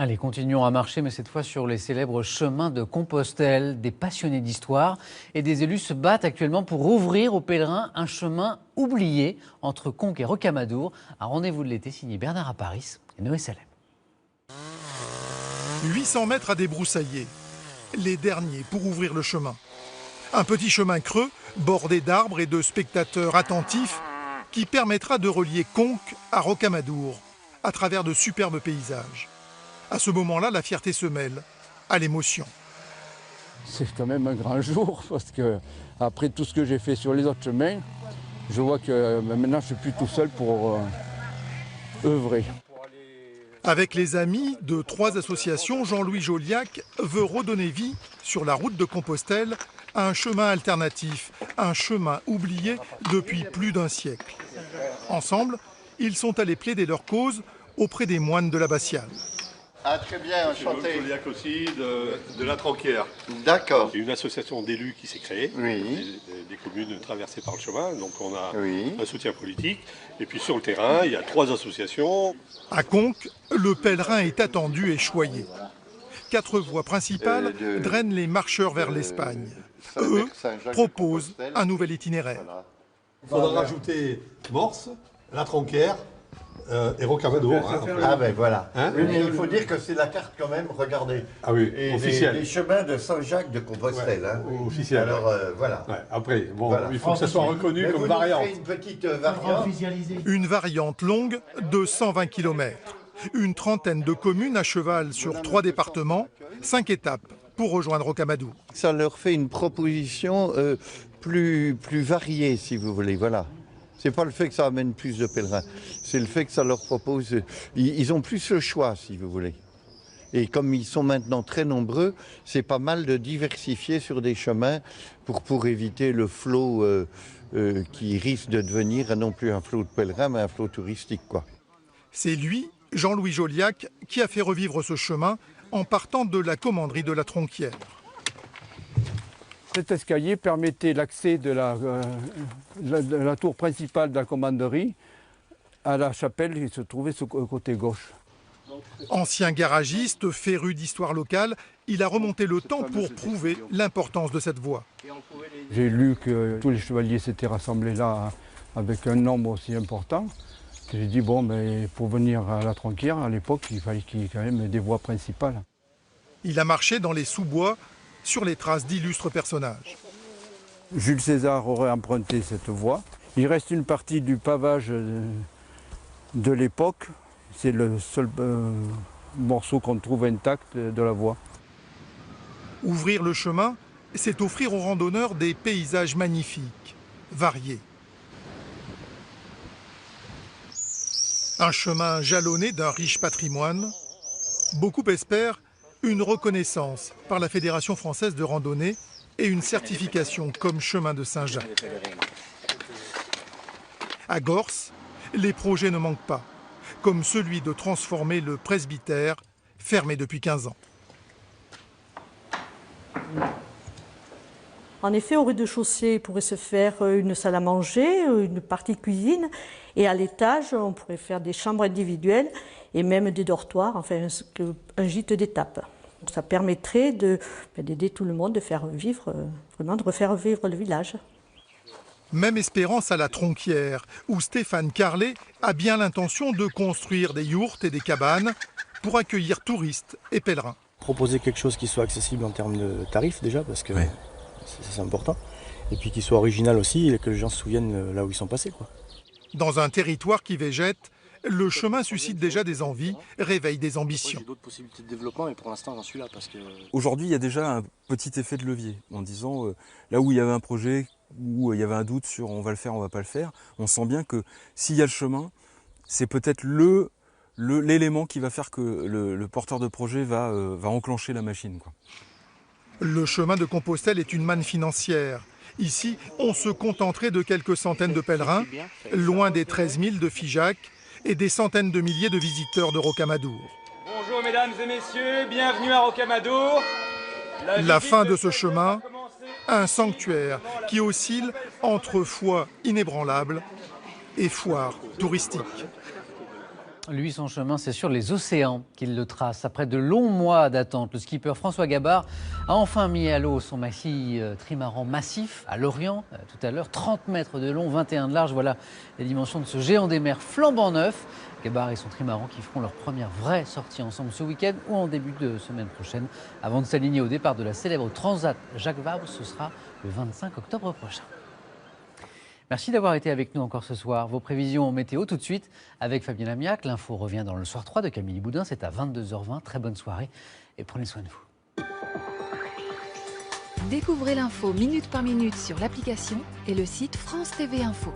Allez, continuons à marcher, mais cette fois sur les célèbres chemins de Compostelle. Des passionnés d'histoire et des élus se battent actuellement pour ouvrir aux pèlerins un chemin oublié entre Conques et Rocamadour. Un rendez-vous de l'été signé Bernard Aparis et Noé Salem. 800 mètres à débroussailler, les derniers pour ouvrir le chemin. Un petit chemin creux, bordé d'arbres et de spectateurs attentifs, qui permettra de relier Conques à Rocamadour, à travers de superbes paysages. À ce moment-là, la fierté se mêle à l'émotion. C'est quand même un grand jour parce que après tout ce que j'ai fait sur les autres chemins, je vois que maintenant je suis plus tout seul pour œuvrer. Avec les amis de 3 associations, Jean-Louis Joliac veut redonner vie sur la route de Compostelle à un chemin alternatif, un chemin oublié depuis plus d'un siècle. Ensemble, ils sont allés plaider leur cause auprès des moines de l'abbatiale. Ah, très bien, enchanté. Joliac aussi de la Tronquière. D'accord. Il y a une association d'élus qui s'est créée, Oui. des communes traversées par le chemin, donc on a Oui. un soutien politique. Et puis sur le terrain, il y a 3 associations. À Conques, le pèlerin est attendu et choyé. 4 voies principales drainent les marcheurs vers l'Espagne. Eux proposent un nouvel itinéraire. Il faudra rajouter Morse, la Tronquière et Rocamadour. Ah ben voilà. Hein, oui, mais il faut dire que c'est la carte quand même, regardez. Ah oui, et officielle. Les chemins de Saint-Jacques de Compostelle. Ouais, hein. officiel. Alors voilà. Ouais, après, bon, Voilà. il faut que ça soit reconnu Mais comme vous variante. nous ferez une petite variante. Une variante longue de 120 km. Une trentaine de communes à cheval sur 3 départements, 5 étapes pour rejoindre Rocamadour. Ça leur fait une proposition plus variée, si vous voulez. Voilà. C'est pas le fait que ça amène plus de pèlerins, c'est le fait que ça leur propose... Ils ont plus le choix, si vous voulez. Et comme ils sont maintenant très nombreux, c'est pas mal de diversifier sur des chemins pour éviter le flot qui risque de devenir non plus un flot de pèlerins, mais un flot touristique, quoi. C'est lui, Jean-Louis Joliac, qui a fait revivre ce chemin en partant de la commanderie de la Tronquière. Cet escalier permettait l'accès de la tour principale de la commanderie à la chapelle qui se trouvait sur le côté gauche. Ancien garagiste, féru d'histoire locale, il a remonté le temps pour prouver l'importance de cette voie. J'ai lu que tous les chevaliers s'étaient rassemblés là avec un nombre aussi important. J'ai dit, bon, mais pour venir à la Tronquière, à l'époque, il fallait qu'il y ait quand même des voies principales. Il a marché dans les sous-bois sur les traces d'illustres personnages. Jules César aurait emprunté cette voie. Il reste une partie du pavage de l'époque. C'est le seul morceau qu'on trouve intact de la voie. Ouvrir le chemin, c'est offrir aux randonneurs des paysages magnifiques, variés. Un chemin jalonné d'un riche patrimoine. Beaucoup espèrent une reconnaissance par la Fédération française de randonnée et une certification comme chemin de Saint-Jacques. À Gorse, les projets ne manquent pas, comme celui de transformer le presbytère, fermé depuis 15 ans. En effet, au rez-de-chaussée, pourrait se faire une salle à manger, une partie d'écuisine, et à l'étage, on pourrait faire des chambres individuelles et même des dortoirs, enfin un gîte d'étape. Ça permettrait d'aider tout le monde de faire vivre, vraiment de refaire vivre le village. Même espérance à la Tronquière, où Stéphane Carlet a bien l'intention de construire des yourtes et des cabanes pour accueillir touristes et pèlerins. Proposer quelque chose qui soit accessible en termes de tarifs déjà, parce que c'est important, et puis qui soit original aussi, et que les gens se souviennent là où ils sont passés, quoi. Dans un territoire qui végète, le chemin suscite déjà des envies, réveille des ambitions. J'ai d'autres possibilités de développement, mais pour l'instant j'en suis là parce que... Aujourd'hui, il y a déjà un petit effet de levier, en disant là où il y avait un projet, où il y avait un doute sur on va le faire, on va pas le faire, on sent bien que s'il y a le chemin, c'est peut-être l'élément qui va faire que le porteur de projet va enclencher la machine, quoi. Le chemin de Compostelle est une manne financière. Ici, on se contenterait de quelques centaines de pèlerins, loin des 13 000 de Figeac et des centaines de milliers de visiteurs de Rocamadour. Bonjour mesdames et messieurs, bienvenue à Rocamadour. La fin de ce chemin, un sanctuaire qui oscille entre foi inébranlable et foire touristique. Lui, son chemin, c'est sur les océans qu'il le trace. Après de longs mois d'attente, le skipper François Gabard a enfin mis à l'eau son maxi trimaran massif à Lorient, tout à l'heure. 30 mètres de long, 21 de large. Voilà les dimensions de ce géant des mers flambant neuf. Gabard et son trimaran qui feront leur première vraie sortie ensemble ce week-end ou en début de semaine prochaine. Avant de s'aligner au départ de la célèbre Transat Jacques Vabre, ce sera le 25 octobre prochain. Merci d'avoir été avec nous encore ce soir. Vos prévisions météo tout de suite avec Fabien Amiac. L'info revient dans le Soir 3 de Camille Boudin. C'est à 22h20. Très bonne soirée et prenez soin de vous. Découvrez l'info minute par minute sur l'application et le site France TV Info.